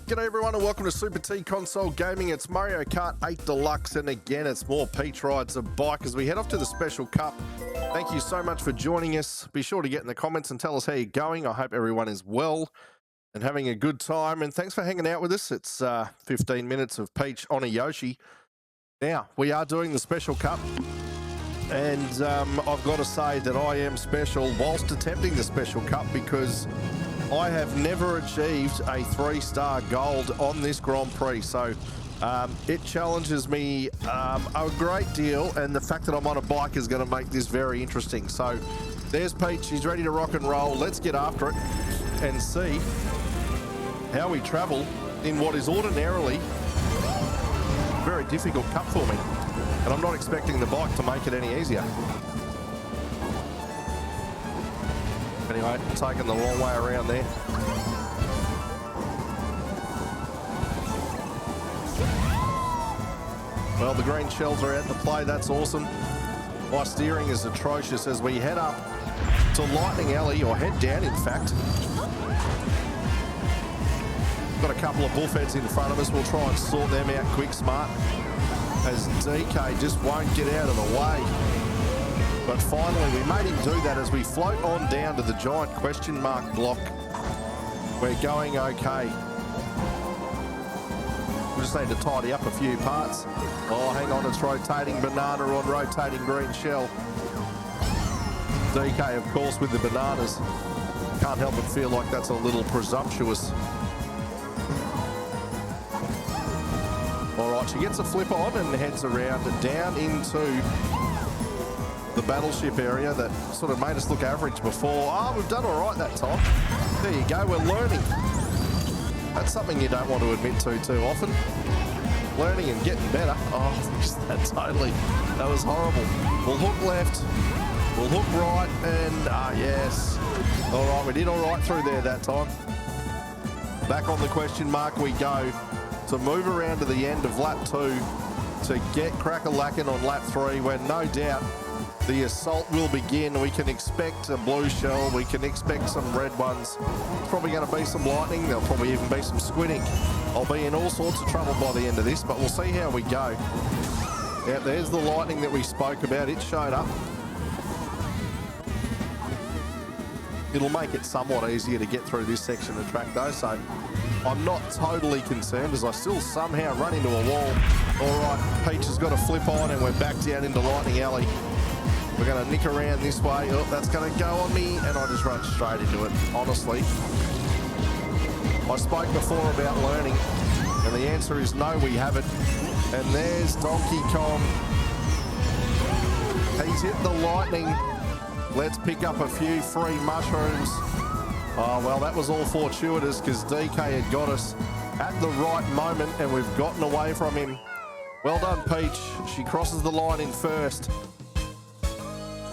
G'day everyone and welcome to Super T Console Gaming. It's Mario Kart 8 Deluxe and again it's more Peach rides a bike as we head off to the Special Cup. Thank you so much for joining us. Be sure to get in the comments and tell us how you're going. I hope everyone is well and having a good time, and thanks for hanging out with us. It's 15 minutes of Peach on a Yoshi. Now, we are doing the Special Cup and I've got to say that I am special whilst attempting the Special Cup because I have never achieved a 3-star gold on this Grand Prix, so it challenges me a great deal, and the fact that I'm on a bike is going to make this very interesting. So there's Peach, she's ready to rock and roll. Let's get after it and see how we travel in what is ordinarily a very difficult cup for me, and I'm not expecting the bike to make it any easier. Anyway, taking the long way around there. Well, the green shells are out to play. That's awesome. My steering is atrocious as we head up to Lightning Alley, or head down, in fact. Got a couple of bullheads in front of us. We'll try and sort them out quick, smart, as DK just won't get out of the way. But finally, we made him do that as we float on down to the giant question mark block. We're going okay. We just need to tidy up a few parts. Oh, hang on, it's rotating banana on rotating green shell. DK, of course, with the bananas. Can't help but feel like that's a little presumptuous. All right, she gets a flip on and heads around down into the battleship area that sort of made us look average before. Oh, we've done all right that time. There you go, we're learning. That's something you don't want to admit to too often. Learning and getting better. Oh, missed that totally. That was horrible. We'll hook left, we'll hook right, and yes. All right, we did all right through there that time. Back on the question mark we go to move around to the end of lap 2 to get crack-a-lackin' on lap 3, where no doubt the assault will begin. We can expect a blue shell. We can expect some red ones. It's probably going to be some lightning. There'll probably even be some squidding. I'll be in all sorts of trouble by the end of this, but we'll see how we go. Yeah, there's the lightning that we spoke about. It showed up. It'll make it somewhat easier to get through this section of track though, so I'm not totally concerned as I still somehow run into a wall. All right, Peach has got a flip on and we're back down into Lightning Alley. We're going to nick around this way. Oh, that's going to go on me, and I just run straight into it, honestly. I spoke before about learning, and the answer is no, we haven't. And there's Donkey Kong. He's hit the lightning. Let's pick up a few free mushrooms. Oh, well, that was all fortuitous because DK had got us at the right moment, and we've gotten away from him. Well done, Peach. She crosses the line in first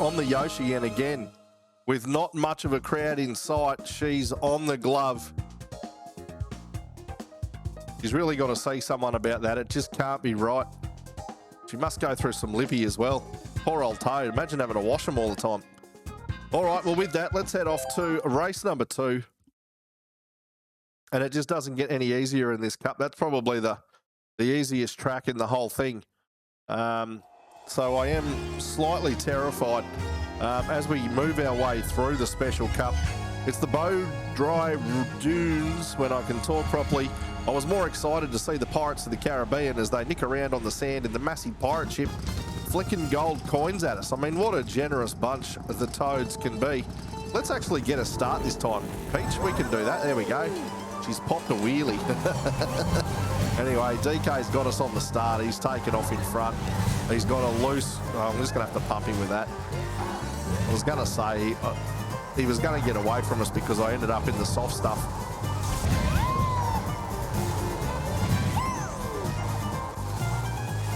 on the Yoshi, and again, with not much of a crowd in sight, she's on the glove. She's really got to see someone about that. It just can't be right. She must go through some lippy as well. Poor old Toad. Imagine having to wash them all the time. All right, well, with that, let's head off to race number 2. And it just doesn't get any easier in this cup. That's probably the easiest track in the whole thing. So I am slightly terrified as we move our way through the Special Cup. It's the Bow Dry Dunes, when I can talk properly. I was more excited to see the Pirates of the Caribbean as they nick around on the sand in the massive pirate ship, flicking gold coins at us. I mean, what a generous bunch the Toads can be. Let's actually get a start this time. Peach, we can do that. There we go. She's popped a wheelie. Anyway, DK's got us on the start. He's taken off in front. He's got a loose... Oh, I'm just going to have to pump him with that. I was going to say he was going to get away from us because I ended up in the soft stuff.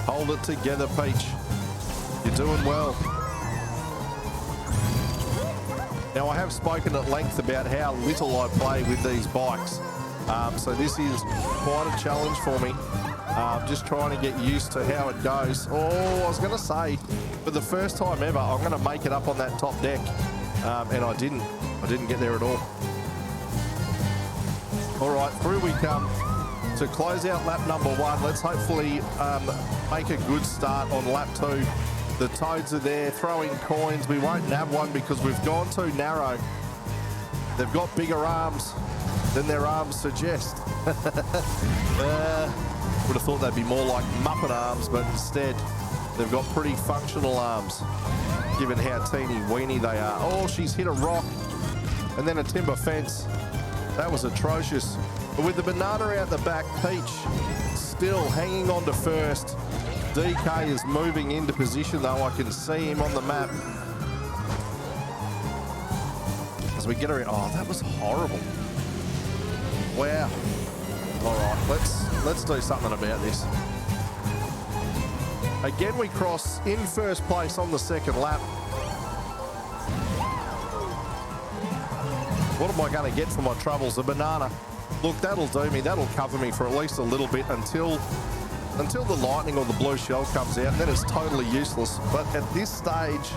Hold it together, Peach. You're doing well. Now, I have spoken at length about how little I play with these bikes. So this is quite a challenge for me. Just trying to get used to how it goes. Oh, I was going to say, for the first time ever, I'm going to make it up on that top deck. And I didn't get there at all. All right, through we come. to close out lap number 1. Let's hopefully make a good start on lap 2. The Toads are there throwing coins. We won't nab one because we've gone too narrow. They've got bigger arms than their arms suggest. Would have thought they'd be more like Muppet arms, but instead they've got pretty functional arms, given how teeny weeny they are. Oh, she's hit a rock and then a timber fence. That was atrocious. But with the banana out the back, Peach still hanging on to first. DK is moving into position though. I can see him on the map. As we get her in. Oh, that was horrible. Wow. All right, let's do something about this. Again, we cross in first place on the second lap. What am I going to get for my troubles? A banana. Look, that'll do me. That'll cover me for at least a little bit until the lightning or the blue shell comes out, and then it's totally useless. But at this stage,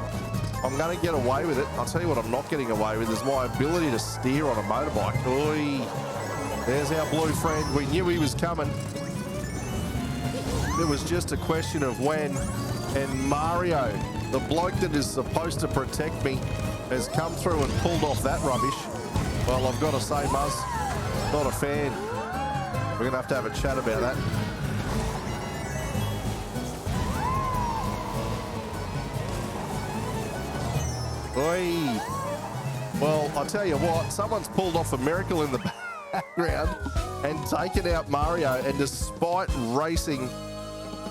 I'm going to get away with it. I'll tell you what I'm not getting away with is my ability to steer on a motorbike. Oi. There's our blue friend. We knew he was coming. It was just a question of when. And Mario, the bloke that is supposed to protect me, has come through and pulled off that rubbish. Well, I've got to say, Muzz, not a fan. We're going to have a chat about that. Oi. Well, I'll tell you what, someone's pulled off a miracle in the background and taken out Mario, and despite racing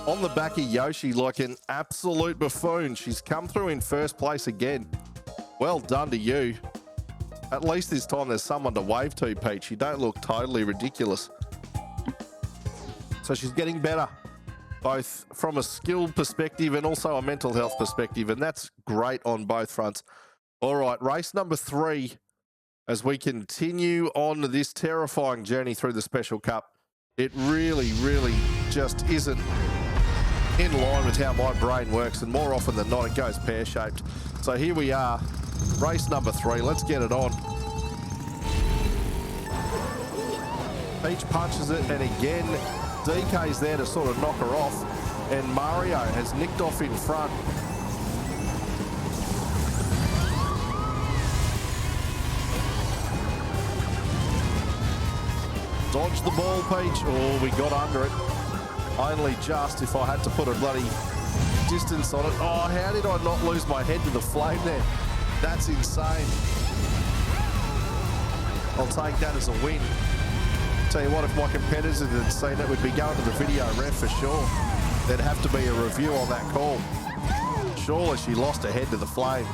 on the back of Yoshi like an absolute buffoon, she's come through in first place again. Well done to you. At least this time there's someone to wave to, Peach. You don't look totally ridiculous. So she's getting better, both from a skill perspective and also a mental health perspective, and that's great on both fronts. All right, race number 3 as we continue on this terrifying journey through the Special Cup. It really, really just isn't in line with how my brain works, and more often than not, it goes pear-shaped. So here we are, race number 3. Let's get it on. Peach punches it, and again, DK's there to sort of knock her off, and Mario has nicked off in front. Dodge the ball, Peach. Oh, we got under it. Only just, if I had to put a bloody distance on it. Oh, how did I not lose my head to the flame there? That's insane. I'll take that as a win. Tell you what, if my competitors had seen it, we'd be going to the video ref for sure. There'd have to be a review on that call. Surely she lost her head to the flame.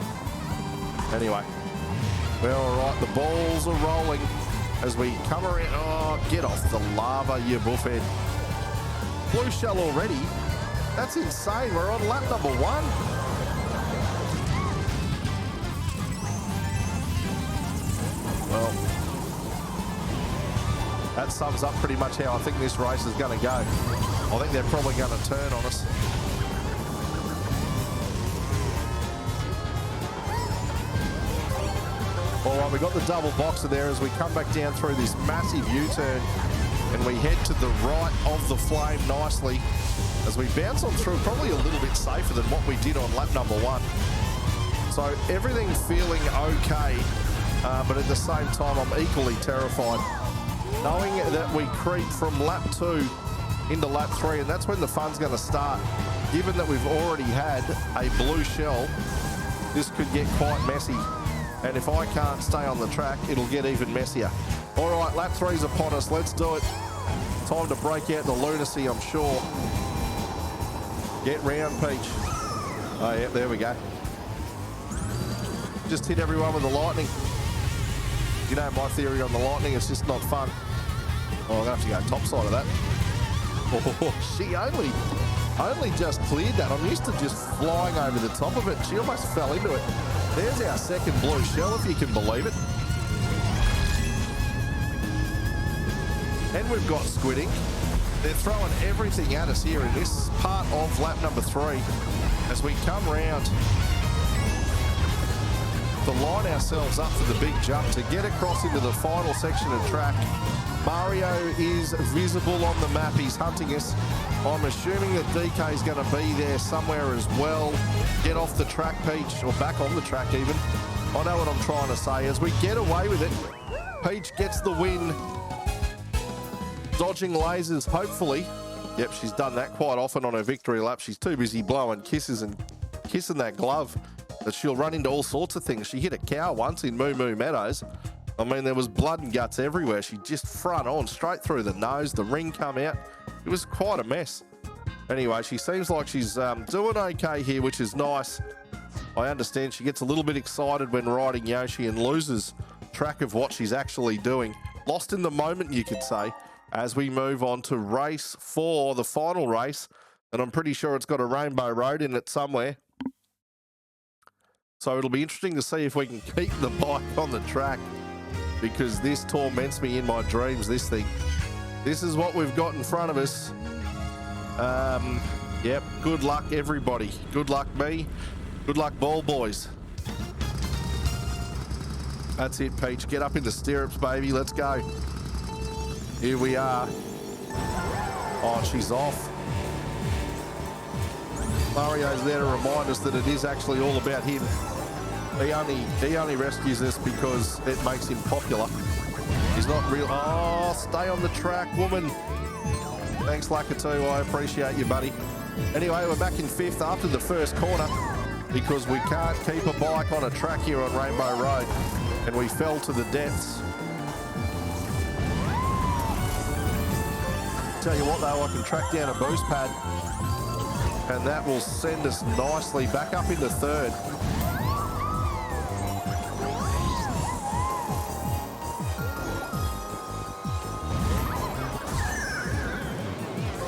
Anyway. Well, all right, the balls are rolling as we come around. Oh, get off the lava, you buffhead. Blue shell already? That's insane. We're on lap number 1. Well, that sums up pretty much how I think this race is going to go. I think they're probably going to turn on us. All right, we got the double boxer there as we come back down through this massive U-turn, and we head to the right of the flame nicely as we bounce on through, probably a little bit safer than what we did on lap number 1. So everything feeling okay, but at the same time, I'm equally terrified. Knowing that we creep from lap 2 into lap 3, and that's when the fun's going to start. Given that we've already had a blue shell, this could get quite messy. And if I can't stay on the track, it'll get even messier. All right, lap 3's upon us. Let's do it. Time to break out the lunacy, I'm sure. Get round, Peach. Oh, yeah, there we go. Just hit everyone with the lightning. You know my theory on the lightning, it's just not fun. Oh, I'm going to have to go top side of that. Oh, she only just cleared that. I'm used to just flying over the top of it. She almost fell into it. There's our second blue shell, if you can believe it. And we've got squid ink. They're throwing everything at us here in this part of lap number 3 as we come round to line ourselves up for the big jump to get across into the final section of track Mario is visible on the map. He's hunting us. I'm assuming that DK is going to be there somewhere as well. Get off the track, Peach, or back on the track even. I know what I'm trying to say. As we get away with it, Peach gets the win. Dodging lasers, hopefully. Yep, she's done that quite often on her victory lap. She's too busy blowing kisses and kissing that glove that she'll run into all sorts of things. She hit a cow once in Moo Moo Meadows. I mean, there was blood and guts everywhere. She just front on, straight through the nose. The ring come out. It was quite a mess. Anyway, she seems like she's doing okay here, which is nice. I understand she gets a little bit excited when riding Yoshi and loses track of what she's actually doing. Lost in the moment, you could say, as we move on to race 4, the final race. And I'm pretty sure it's got a Rainbow Road in it somewhere. So it'll be interesting to see if we can keep the bike on the track, because this torments me in my dreams, this thing. This is what we've got in front of us. Yep, good luck, everybody. Good luck, me. Good luck, ball boys. That's it, Peach. Get up in the stirrups, baby. Let's go. Here we are. Oh, she's off. Mario's there to remind us that it is actually all about him. He only rescues us because it makes him popular. He's not real. Oh, stay on the track, woman. Thanks, Lakatu. I appreciate you, buddy. Anyway, we're back in 5th after the first corner because we can't keep a bike on a track here on Rainbow Road, and we fell to the depths. Tell you what, though, I can track down a boost pad, and that will send us nicely back up into 3rd.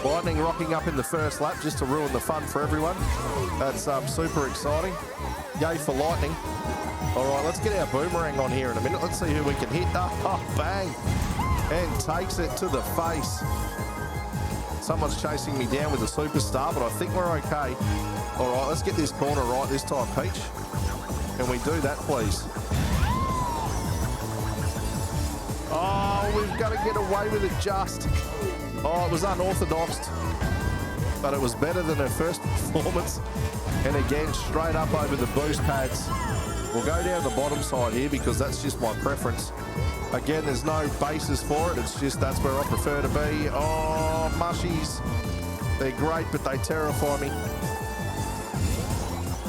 Lightning rocking up in the first lap just to ruin the fun for everyone. That's super exciting. Yay for Lightning. All right, let's get our boomerang on here in a minute. Let's see who we can hit. Oh, bang. And takes it to the face. Someone's chasing me down with a superstar, but I think we're okay. All right, let's get this corner right this time, Peach. Can we do that, please? Oh, we've got to get away with it just. Oh, it was unorthodox, but it was better than her first performance. And again, straight up over the boost pads. We'll go down the bottom side here because that's just my preference. Again, there's no basis for it. It's just that's where I prefer to be. Oh, mushies. They're great, but they terrify me.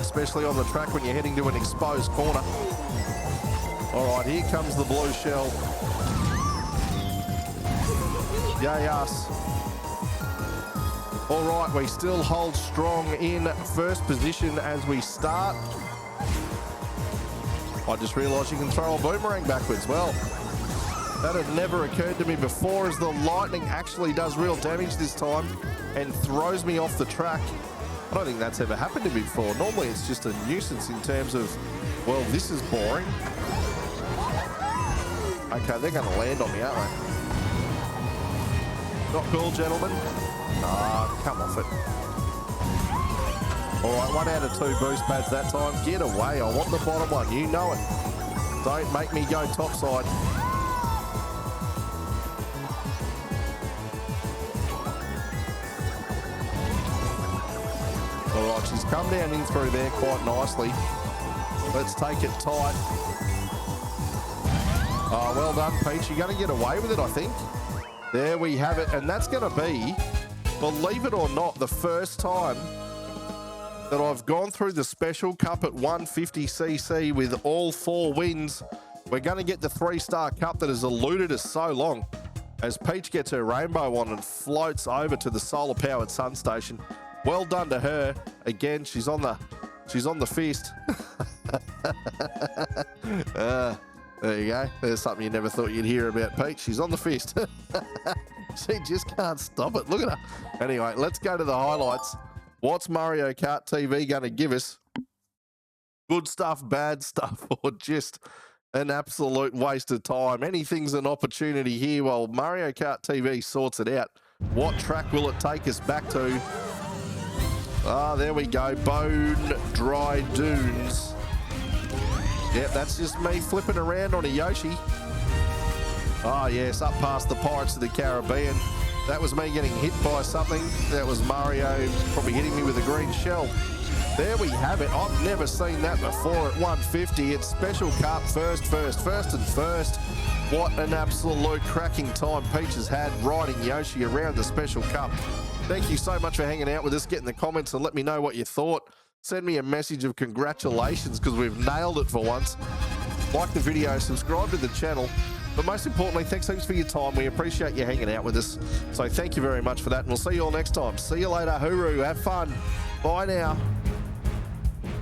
Especially on the track when you're heading to an exposed corner. All right, here comes the blue shell. Yay us. All right, we still hold strong in first position as we start. I just realised you can throw a boomerang backwards. Well, that had never occurred to me before, as the Lightning actually does real damage this time and throws me off the track. I don't think that's ever happened to me before. Normally it's just a nuisance in terms of, well, this is boring. Okay, they're going to land on me, aren't they? Not cool, gentlemen. Ah, come off it. All right, 1 out of 2 boost pads that time. Get away. I want the bottom one. You know it. Don't make me go topside. All right, she's come down in through there quite nicely. Let's take it tight. Oh, well done, Peach. You're going to get away with it, I think. There we have it, and that's going to be, believe it or not, the first time that I've gone through the Special Cup at 150cc with all 4 wins. We're going to get the 3-star cup that has eluded us so long, as Peach gets her rainbow on and floats over to the solar-powered sun station. Well done to her. Again, she's on the fist. There you go. There's something you never thought you'd hear about Peach. She's on the fist. She just can't stop it. Look at her. Anyway, let's go to the highlights. What's Mario Kart TV going to give us? Good stuff, bad stuff, or just an absolute waste of time? Anything's an opportunity here while Mario Kart TV sorts it out. What track will it take us back to? Ah, there we go. Bone Dry Dunes. Yep, that's just me flipping around on a Yoshi. Oh, yes, up past the Pirates of the Caribbean. That was me getting hit by something. That was Mario probably hitting me with a green shell. There we have it. I've never seen that before at 150. It's Special Cup first and first. What an absolute cracking time Peach has had riding Yoshi around the Special Cup. Thank you so much for hanging out with us. Get in the comments and let me know what you thought. Send me a message of congratulations because we've nailed it for once. Like the video, subscribe to the channel. But most importantly, thanks heaps for your time. We appreciate you hanging out with us. So thank you very much for that. And we'll see you all next time. See you later. Hooroo. Have fun. Bye now.